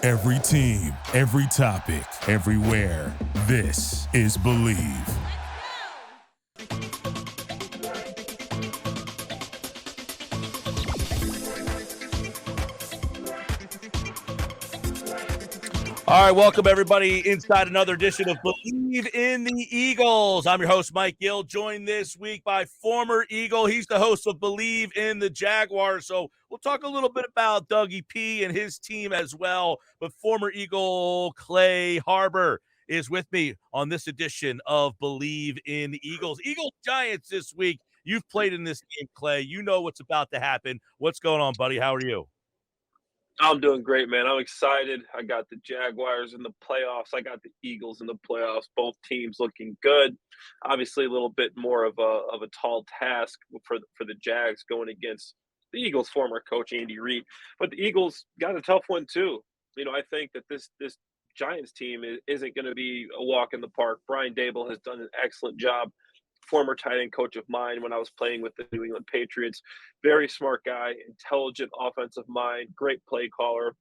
Every team, every topic, everywhere. This is Believe. All right, welcome everybody inside another edition of Believe in the Eagles. I'm your host, Mike Gill, joined this week by former Eagle. He's the host of Believe in the Jaguars. So we'll talk a little bit about Dougie P and his team as well. But former Eagle Clay Harbor is with me on this edition of Believe in the Eagles. Eagles Giants this week. You've played in this game, Clay. You know what's about to happen. What's going on, buddy? How are you? I'm doing great, man. I'm excited. I got the Jaguars in the playoffs. I got the Eagles in the playoffs. Both teams looking good. Obviously, a little bit more of a tall task for the Jags going against the Eagles' former coach Andy Reid. But the Eagles got a tough one too. You know, I think that this Giants team isn't going to be a walk in the park. Brian Daboll has done an excellent job. Former tight end coach of mine when I was playing with the New England Patriots. Very smart guy, intelligent offensive mind, great play caller.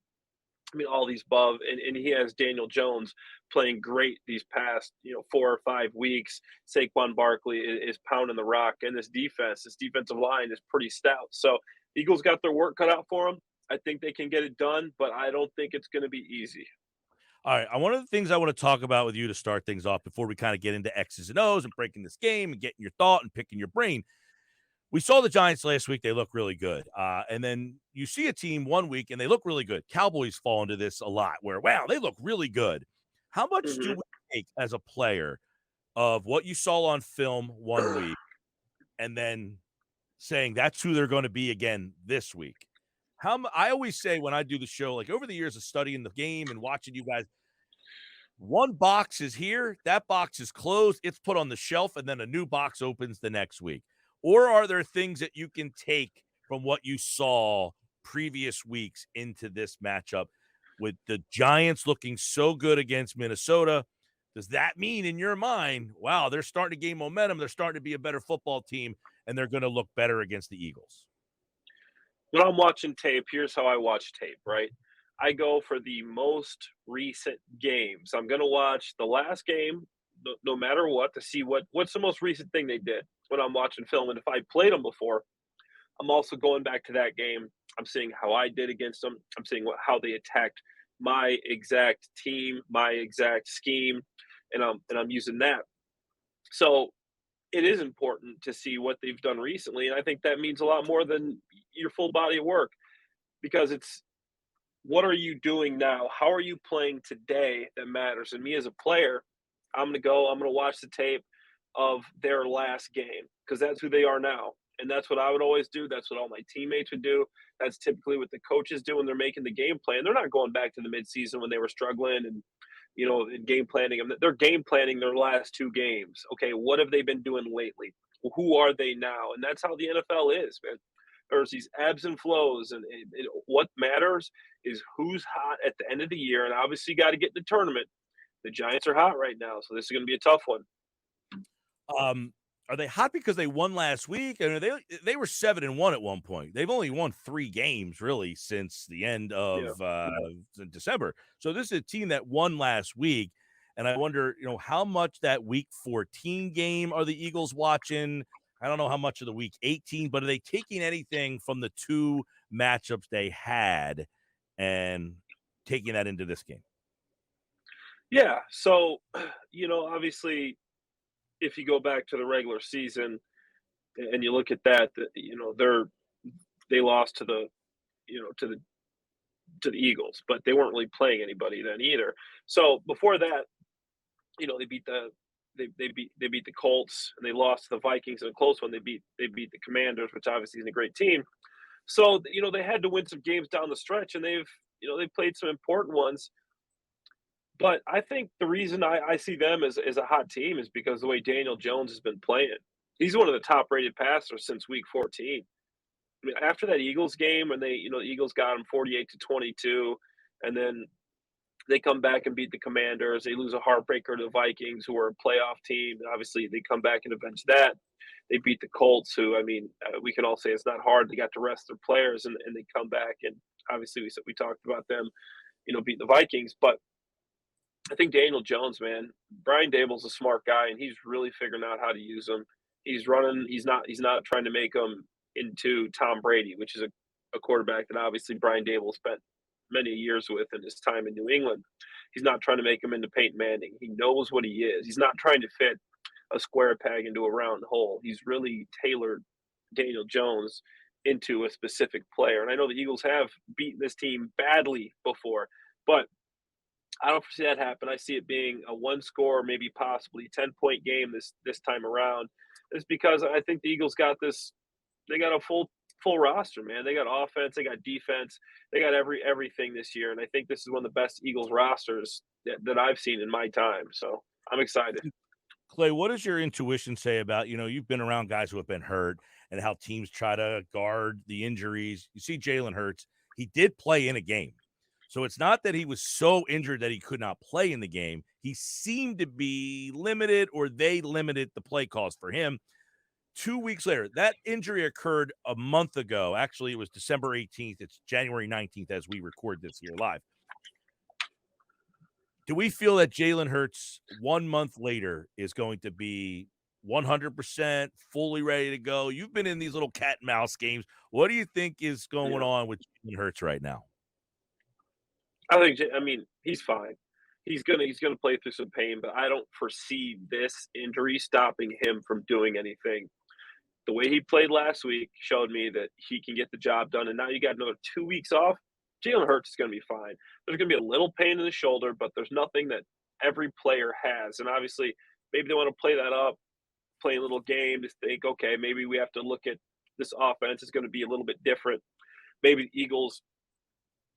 I mean, all these above. And he has Daniel Jones playing great these past, 4 or 5 weeks. Saquon Barkley is pounding the rock. And this defensive line is pretty stout. So Eagles got their work cut out for them. I think they can get it done, but I don't think it's going to be easy. All right. One of the things I want to talk about with you to start things off before we kind of get into X's and O's and breaking this game and getting your thought and picking your brain. We saw the Giants last week. They look really good. And then you see a team one week and they look really good. Cowboys fall into this a lot where, wow, they look really good. How much do we take as a player of what you saw on film one week and then saying that's who they're going to be again this week? I always say when I do the show, like over the years of studying the game and watching you guys, one box is here, that box is closed, it's put on the shelf, and then a new box opens the next week. Or are there things that you can take from what you saw previous weeks into this matchup with the Giants looking so good against Minnesota? Does that mean in your mind, wow, they're starting to gain momentum, they're starting to be a better football team, and they're going to look better against the Eagles? When I'm watching tape, here's how I watch tape, right? I go for the most recent games. I'm going to watch the last game, no matter what, to see what's the most recent thing they did when I'm watching film. And if I played them before, I'm also going back to that game. I'm seeing how I did against them. I'm seeing how they attacked my exact team, my exact scheme, and I'm using that. So it is important to see what they've done recently, and I think that means a lot more than your full body of work because it's what are you doing now? How are you playing today that matters? And me as a player, I'm going to watch the tape of their last game because that's who they are now. And that's what I would always do. That's what all my teammates would do. That's typically what the coaches do when they're making the game plan. They're not going back to the midseason when they were struggling and in game planning. They're game planning their last 2 games. Okay, what have they been doing lately? Who are they now? And that's how the NFL is, man. There's these ebbs and flows, and what matters is who's hot at the end of the year. And obviously, you got to get in the tournament. The Giants are hot right now, so this is going to be a tough one. Are they hot because they won last week? I mean, they were 7-1 at one point. They've only won 3 games really since the end of December. So this is a team that won last week, and I wonder, how much that Week 14 game are the Eagles watching? I don't know how much of the Week 18, but are they taking anything from the 2 matchups they had and taking that into this game? Yeah. So, obviously, if you go back to the regular season and you look at that, they lost to the Eagles, but they weren't really playing anybody then either. So before that, they beat the Colts and they lost to the Vikings in a close one. They beat the Commanders, which obviously is a great team. So they had to win some games down the stretch, and they've played some important ones. But I think the reason I see them as a hot team is because the way Daniel Jones has been playing. He's one of the top-rated passers since Week 14. I mean, after that Eagles game, when the Eagles got him 48-22, and then they come back and beat the Commanders. They lose a heartbreaker to the Vikings, who are a playoff team. And obviously, they come back and avenge that. They beat the Colts, who, we can all say it's not hard. They got to rest their players, and they come back. And obviously, we talked about them beat the Vikings. But I think Daniel Jones, man, Brian Daboll's a smart guy, and he's really figuring out how to use him. He's running. He's not trying to make him into Tom Brady, which is a quarterback that obviously Brian Daboll spent many years with in his time in New England. He's not trying to make him into Peyton Manning. He knows what he is. He's not trying to fit a square peg into a round hole. He's really tailored Daniel Jones into a specific player. And I know the Eagles have beaten this team badly before, but I don't foresee that happen. I see it being a one score, maybe possibly 10-point game this time around. It's because I think the Eagles got this. They got a full roster, man. They got offense, they got defense, they got everything this year, and I think this is one of the best Eagles rosters that I've seen in my time. So I'm excited. Clay, what does your intuition say about, you've been around guys who have been hurt and how teams try to guard the injuries? You see Jalen Hurts, he did play in a game. So it's not that he was so injured that he could not play in the game. He seemed to be limited, or they limited the play calls for him. 2 weeks later, that injury occurred a month ago. Actually, it was December 18th. It's January 19th as we record this here live. Do we feel that Jalen Hurts 1 month later is going to be 100% fully ready to go? You've been in these little cat and mouse games. What do you think is going on with Jalen Hurts right now? I mean, he's fine. He's gonna play through some pain, but I don't foresee this injury stopping him from doing anything. The way he played last week showed me that he can get the job done, and now you got another 2 weeks off. Jalen Hurts is going to be fine. There's going to be a little pain in the shoulder, but there's nothing that every player has. And obviously, maybe they want to play that up, play a little game to think, okay, maybe we have to look at this offense is going to be a little bit different. Maybe the Eagles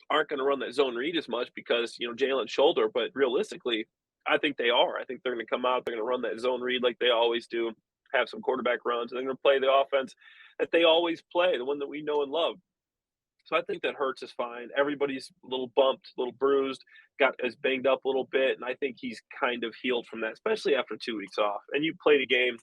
aren't going to run that zone read as much because Jalen's shoulder, but realistically, I think they are. I think they're going to come out, they're going to run that zone read like they always do, have some quarterback runs, and they're going to play the offense that they always play, the one that we know and love. So I think that Hurts is fine. Everybody's a little bumped, a little bruised, got as banged up a little bit, and I think he's kind of healed from that, especially after 2 weeks off. And you played a game,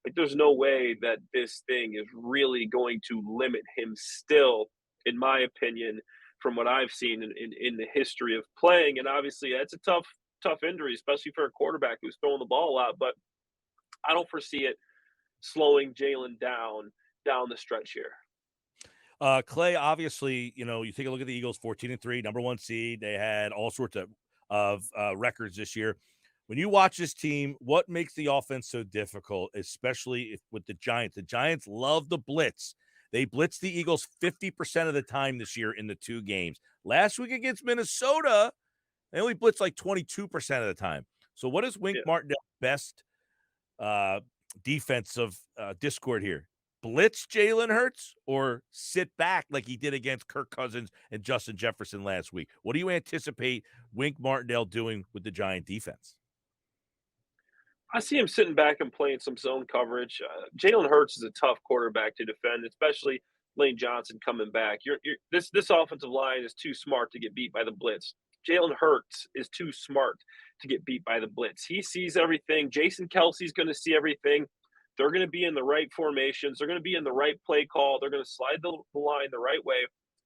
like there's no way that this thing is really going to limit him still, in my opinion, from what I've seen in the history of playing. And obviously that's a tough injury, especially for a quarterback who's throwing the ball a lot. But I don't foresee it slowing Jalen down the stretch here. Clay, obviously, you take a look at the Eagles, 14-3, number one seed. They had all sorts of records this year. When you watch this team, what makes the offense so difficult, especially with the Giants? The Giants love the blitz. They blitzed the Eagles 50% of the time this year in the two games. Last week against Minnesota, they only blitzed like 22% of the time. So what is Wink Martindale's best defensive discord here? Blitz Jalen Hurts or sit back like he did against Kirk Cousins and Justin Jefferson last week? What do you anticipate Wink Martindale doing with the Giant defense? I see him sitting back and playing some zone coverage. Jalen Hurts is a tough quarterback to defend, especially Lane Johnson coming back. This offensive line is too smart to get beat by the blitz. Jalen Hurts is too smart to get beat by the blitz. He sees everything. Jason Kelsey's going to see everything. They're going to be in the right formations. They're going to be in the right play call. They're going to slide the line the right way.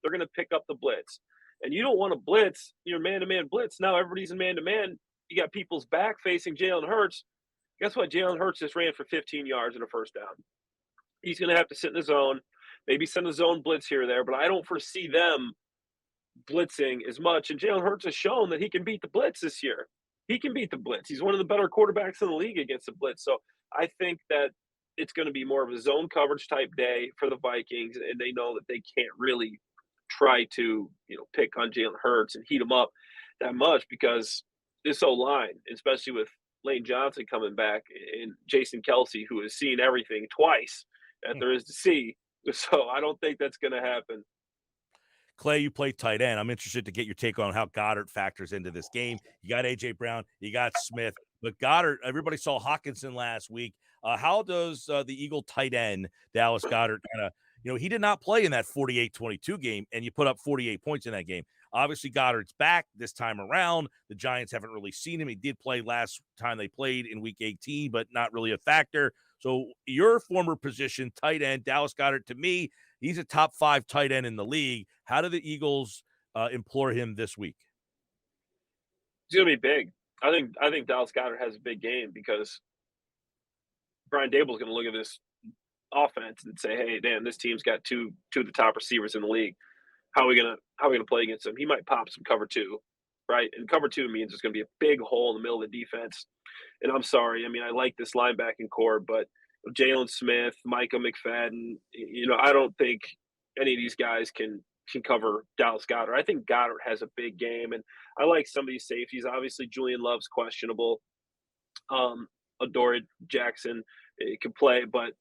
They're going to pick up the blitz. And you don't want to blitz, your man-to-man blitz. Now everybody's in man-to-man. You got people's back facing Jalen Hurts. Guess what? Jalen Hurts just ran for 15 yards and a first down. He's going to have to sit in the zone, maybe send a zone blitz here or there, but I don't foresee them blitzing as much. And Jalen Hurts has shown that he can beat the blitz this year. He can beat the blitz. He's one of the better quarterbacks in the league against the blitz. So I think that it's going to be more of a zone coverage type day for the Vikings, and they know that they can't really try to, pick on Jalen Hurts and heat him up that much because this O-line, especially with Lane Johnson coming back and Jason Kelsey, who has seen everything twice that there is to see. So I don't think that's going to happen. Clay, you play tight end. I'm interested to get your take on how Goedert factors into this game. You got A.J. Brown, you got Smith, but Goedert, everybody saw Hawkinson last week. How does the Eagle tight end, Dallas Goedert, he did not play in that 48-22 game, and you put up 48 points in that game. Obviously, Goddard's back this time around. The Giants haven't really seen him. He did play last time they played in Week 18, but not really a factor. So your former position, tight end, Dallas Goedert, to me, he's a top 5 tight end in the league. How do the Eagles implore him this week? It's gonna be big. I think Dallas Goedert has a big game because Brian Daboll's gonna look at this offense and say, "Hey, damn, this team's got two of the top receivers in the league. How are we gonna play against them?" He might pop some cover two, right? And cover two means there's gonna be a big hole in the middle of the defense. And I'm sorry, I mean, I like this linebacking core, but Jalen Smith, Micah McFadden, I don't think any of these guys can cover Dallas Goedert. I think Goddard has a big game, and I like some of these safeties. Obviously, Julian Love's questionable. Adoree Jackson can play, but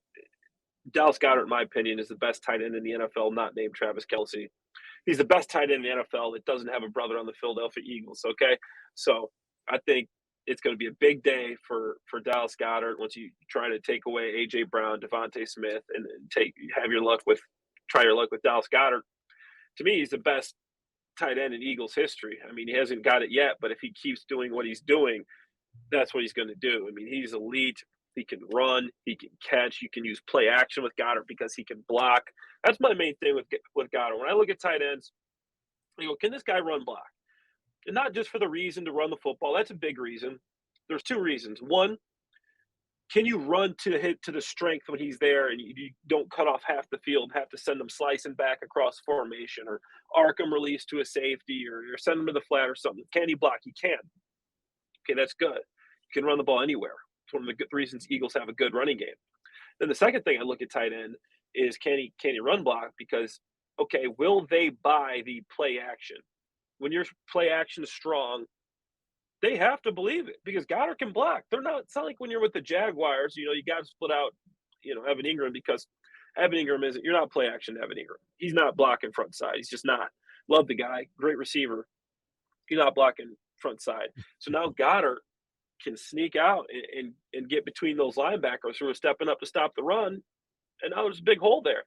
Dallas Goedert, in my opinion, is the best tight end in the NFL, not named Travis Kelce. He's the best tight end in the NFL that doesn't have a brother on the Philadelphia Eagles. Okay, so I think it's going to be a big day for Dallas Goedert once you try to take away AJ Brown, Devontae Smith, and try your luck with Dallas Goedert. To me, he's the best tight end in Eagles history. I mean, he hasn't got it yet, but if he keeps doing what he's doing, that's what he's going to do. I mean, he's elite. He can run. He can catch. You can use play action with Goddard because he can block. That's my main thing with Goddard. When I look at tight ends, I go, can this guy run block? And not just for the reason to run the football. That's a big reason. There's two reasons. One, can you run to hit to the strength when he's there and you don't cut off half the field, have to send him slicing back across formation or arc him release to a safety or send him to the flat or something? Can he block? He can. Okay, that's good. You can run the ball anywhere. It's one of the good reasons Eagles have a good running game. Then the second thing I look at tight end is can he run block? Because, okay, will they buy the play action? When your play action is strong, they have to believe it because Goddard can block. It's not like when you're with the Jaguars, you got to split out, Evan Ingram because Evan Ingram you're not play action Evan Ingram. He's not blocking front side. He's just not. Love the guy. Great receiver. He's not blocking front side. So now Goddard can sneak out and get between those linebackers who are stepping up to stop the run. And now there's a big hole there.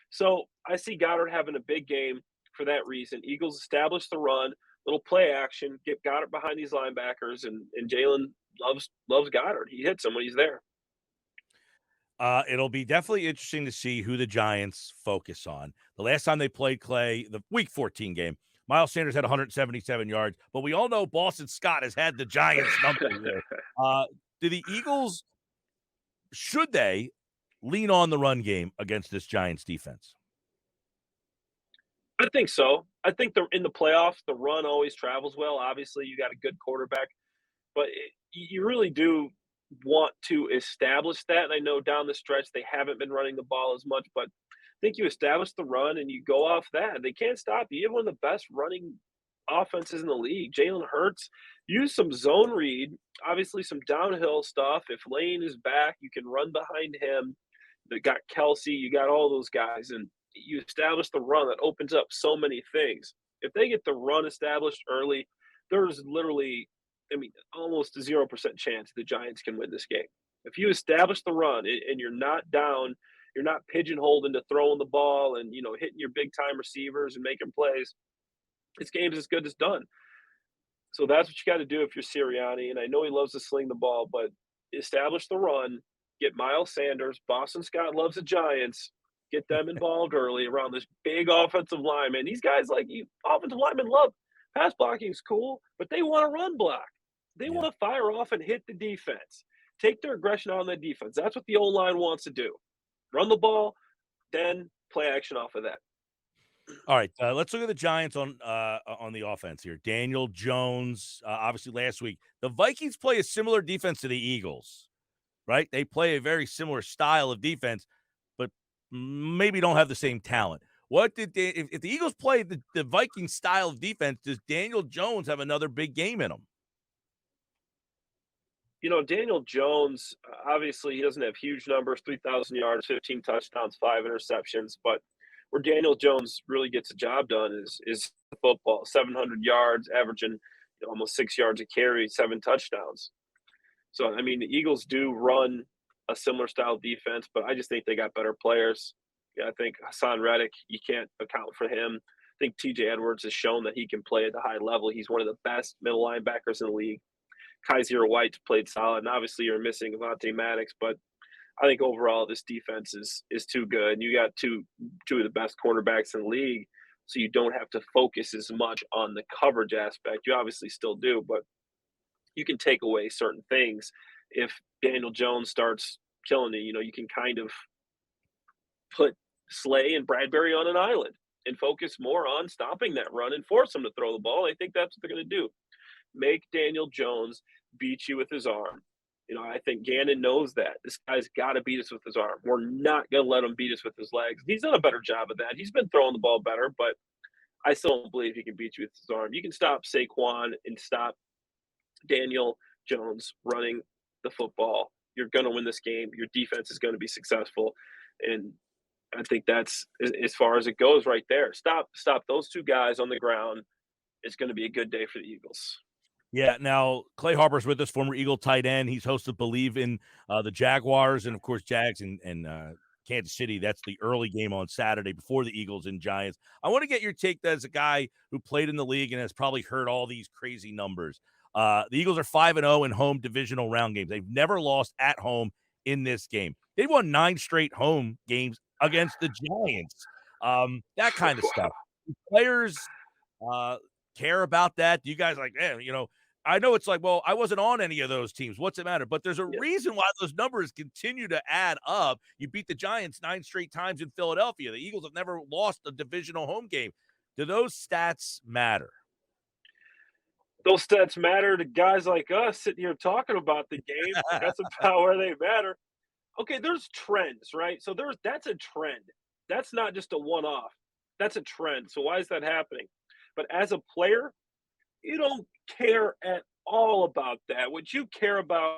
So I see Goddard having a big game for that reason. Eagles establish the run, little play action, get Goddard behind these linebackers, and Jalen loves Goddard. He hits him when he's there. It'll be definitely interesting to see who the Giants focus on. The last time they played Clay, the Week 14 game, Miles Sanders had 177 yards, but we all know Boston Scott has had the Giants number here. Do the Eagles, should they lean on the run game against this Giants defense? I think so. I think in the playoffs, the run always travels well. Obviously, you got a good quarterback, but you really do want to establish that. And I know down the stretch they haven't been running the ball as much, but I think you establish the run and you go off that. They can't stop you. You have one of the best running offenses in the league. Jalen Hurts, use some zone read, obviously some downhill stuff. If Lane is back, you can run behind him. They got Kelce, you got all those guys, and you establish the run that opens up so many things. If they get the run established early, there's literally, almost a 0% chance the Giants can win this game. If you establish the run and you're not down, you're not pigeonholed into throwing the ball and, hitting your big time receivers and making plays, this game's as good as done. So that's what you got to do if you're Sirianni. And I know he loves to sling the ball, but establish the run, get Miles Sanders. Boston Scott loves the Giants. Get them involved early around this big offensive lineman. These guys, offensive linemen love pass blocking is cool, but they want to run block. They want to fire off and hit the defense. Take their aggression on the defense. That's what the O-line wants to do. Run the ball, then play action off of that. All right, let's look at the Giants on the offense here. Daniel Jones, obviously last week. The Vikings play a similar defense to the Eagles, right? They play a very similar style of defense, but maybe don't have the same talent. If the Eagles play the Vikings style of defense, does Daniel Jones have another big game in him? Daniel Jones, obviously he doesn't have huge numbers, 3,000 yards, 15 touchdowns, 5 interceptions, but where Daniel Jones really gets the job done is football, 700 yards, averaging almost 6 yards a carry, 7 touchdowns. So, the Eagles do run a similar style defense, but I just think they got better players. Yeah, I think Hassan Reddick, you can't account for him. I think TJ Edwards has shown that he can play at the high level. He's one of the best middle linebackers in the league. Kaiser White's played solid, and obviously you're missing Avonte Maddox, but I think overall this defense is too good. And you got two of the best cornerbacks in the league, so you don't have to focus as much on the coverage aspect. You obviously still do, but you can take away certain things. If Daniel Jones starts killing it, you can kind of put Slay and Bradbury on an island and focus more on stopping that run and force them to throw the ball. I think that's what they're going to do. Make Daniel Jones beat you with his arm. I think Gannon knows that. This guy's got to beat us with his arm. We're not going to let him beat us with his legs. He's done a better job of that. He's been throwing the ball better, but I still don't believe he can beat you with his arm. You can stop Saquon and stop Daniel Jones running the football. You're going to win this game. Your defense is going to be successful. And I think that's as far as it goes right there. Stop those two guys on the ground. It's going to be a good day for the Eagles. Yeah, now Clay Harper's with us, former Eagle tight end. He's hosted Believe in the Jaguars and, of course, Jags and Kansas City. That's the early game on Saturday before the Eagles and Giants. I want to get your take as a guy who played in the league and has probably heard all these crazy numbers. The Eagles are 5-0 in home divisional round games. They've never lost at home in this game. They won 9 straight home games against the Giants. That kind of stuff. Players care about that? Do you guys I know it's like, well, I wasn't on any of those teams. What's it matter? But there's a reason why those numbers continue to add up. You beat the Giants 9 straight times in Philadelphia. The Eagles have never lost a divisional home game. Do those stats matter? Those stats matter to guys like us sitting here talking about the game. That's about where they matter. Okay, there's trends, right? So that's a trend. That's not just a one-off. That's a trend. So why is that happening? But as a player, you don't care at all about that. What you care about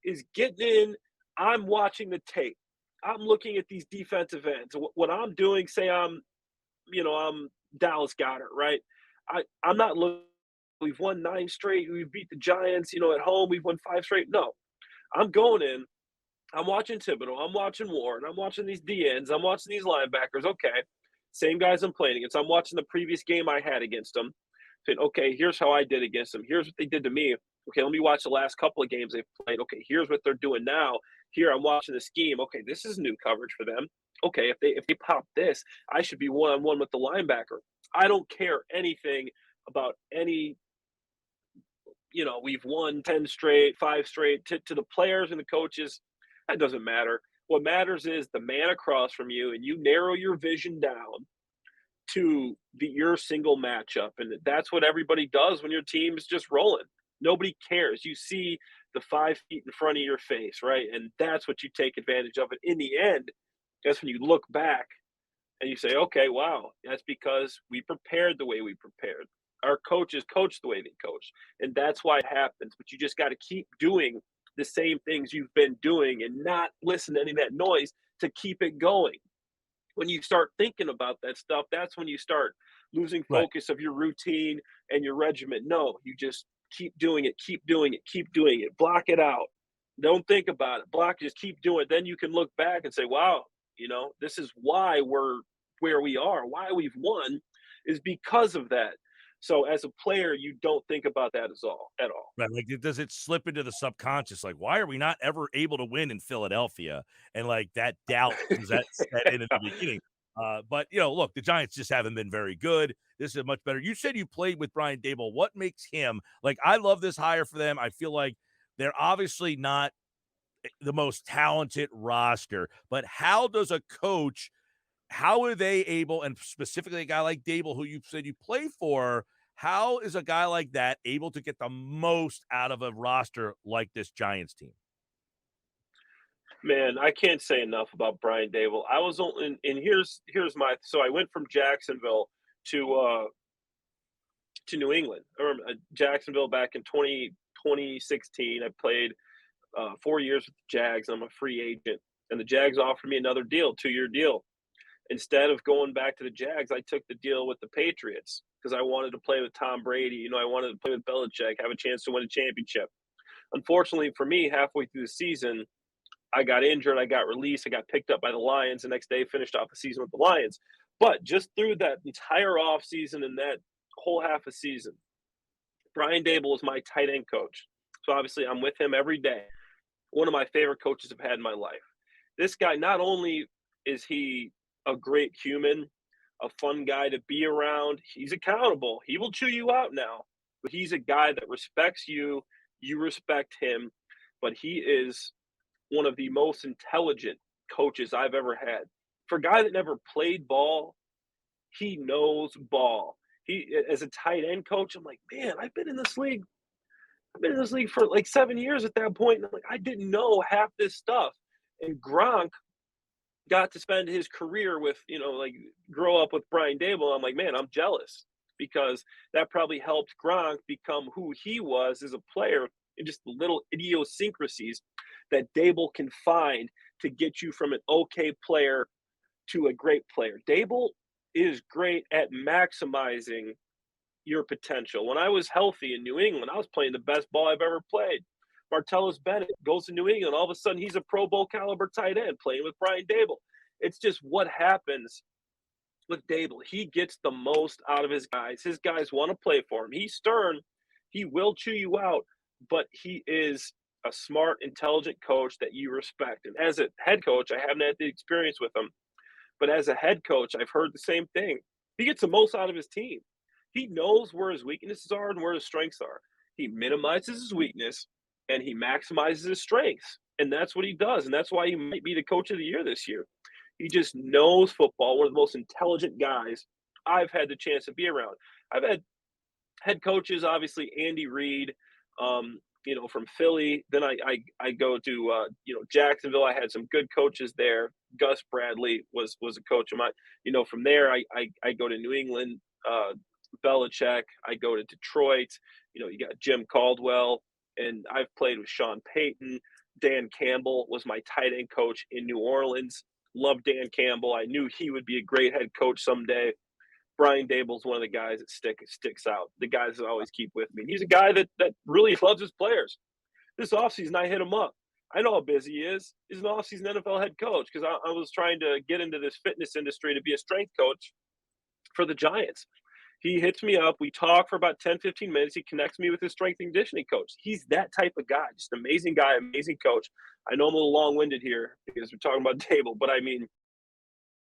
is getting in. I'm watching the tape. I'm looking at these defensive ends. What I'm doing, say I'm Dallas Goedert, right? I'm not looking. We've won 9 straight. We beat the Giants, at home. We've won 5 straight. No, I'm going in. I'm watching Thibodeau. I'm watching Ward. I'm watching these DNs. I'm watching these linebackers. Okay, same guys I'm playing against. I'm watching the previous game I had against them. Saying, okay, here's how I did against them. Here's what they did to me. Okay, let me watch the last couple of games they've played. Okay, here's what they're doing now. Here, I'm watching the scheme. Okay, this is new coverage for them. Okay, if they pop this, I should be one-on-one with the linebacker. I don't care anything about any we've won 10 straight, 5 straight to the players and the coaches. That doesn't matter. What matters is the man across from you, and you narrow your vision down to your single matchup. And that's what everybody does when your team is just rolling. Nobody cares. You see the 5 feet in front of your face, right? And that's what you take advantage of. And in the end, that's when you look back and you say, okay, wow, that's because we prepared the way we prepared. Our coaches coach the way they coach. And that's why it happens. But you just got to keep doing the same things you've been doing and not listen to any of that noise to keep it going. When you start thinking about that stuff, that's when you start losing focus of your routine and your regimen. No, you just keep doing it, keep doing it, keep doing it. Block it out. Don't think about it. Block it, just keep doing it. Then you can look back and say, wow, this is why we're where we are, why we've won is because of that. So as a player, you don't think about that at all. Right, like, does it slip into the subconscious? Like, why are we not ever able to win in Philadelphia? And, like, that doubt does that set in the beginning. But, look, the Giants just haven't been very good. This is much better. You said you played with Brian Daboll. What makes him like, I love this hire for them. I feel like they're obviously not the most talented roster, but how does a coach how are they able, and specifically a guy like Daboll, who you said you play for, how is a guy like that able to get the most out of a roster like this Giants team? Man, I can't say enough about Brian Daboll. I was only, and here's my. So I went from Jacksonville to New England. I remember Jacksonville back in 2016. I played 4 years with the Jags. I'm a free agent, and the Jags offered me another deal, 2-year deal. Instead of going back to the Jags, I took the deal with the Patriots because I wanted to play with Tom Brady. I wanted to play with Belichick, have a chance to win a championship. Unfortunately for me, halfway through the season, I got injured. I got released. I got picked up by the Lions. The next day, finished off the season with the Lions. But just through that entire offseason and that whole half a season, Brian Daboll was my tight end coach. So obviously, I'm with him every day. One of my favorite coaches I've had in my life. This guy, not only is he a great human, a fun guy to be around, he's accountable. He will chew you out now, but he's a guy that respects you You respect him, but he is one of the most intelligent coaches I've ever had. For a guy that never played ball, he knows ball. He as a tight end coach, I'm like, man, I've been in this league for like 7 years at that point, and I'm like, I didn't know half this stuff. And Gronk got to spend his career with, like grow up with Brian Daboll. I'm like, man, I'm jealous because that probably helped Gronk become who he was as a player and just the little idiosyncrasies that Daboll can find to get you from an okay player to a great player. Daboll is great at maximizing your potential. When I was healthy in New England, I was playing the best ball I've ever played. Martellus Bennett goes to New England. All of a sudden, he's a Pro Bowl caliber tight end playing with Brian Daboll. It's just what happens with Daboll. He gets the most out of his guys. His guys want to play for him. He's stern. He will chew you out, but he is a smart, intelligent coach that you respect. And as a head coach, I haven't had the experience with him, but as a head coach, I've heard the same thing. He gets the most out of his team. He knows where his weaknesses are and where his strengths are. He minimizes his weakness and he maximizes his strengths. And that's what he does. And that's why he might be the coach of the year this year. He just knows football, one of the most intelligent guys I've had the chance to be around. I've had head coaches, obviously Andy Reid, from Philly. Then I go to Jacksonville. I had some good coaches there. Gus Bradley was a coach of mine. From there I go to New England. Belichick. I go to Detroit. You got Jim Caldwell, and I've played with Sean Payton. Dan Campbell was my tight end coach in New Orleans. Loved Dan Campbell. I knew he would be a great head coach someday. Brian Daboll's one of the guys that sticks out. The guys that I always keep with me. And he's a guy that really loves his players. This offseason, I hit him up. I know how busy he is. He's an offseason NFL head coach because I was trying to get into this fitness industry to be a strength coach for the Giants. He hits me up. We talk for about 10, 15 minutes. He connects me with his strength and conditioning coach. He's that type of guy, just amazing guy, amazing coach. I know I'm a little long-winded here because we're talking about Daboll, but I mean,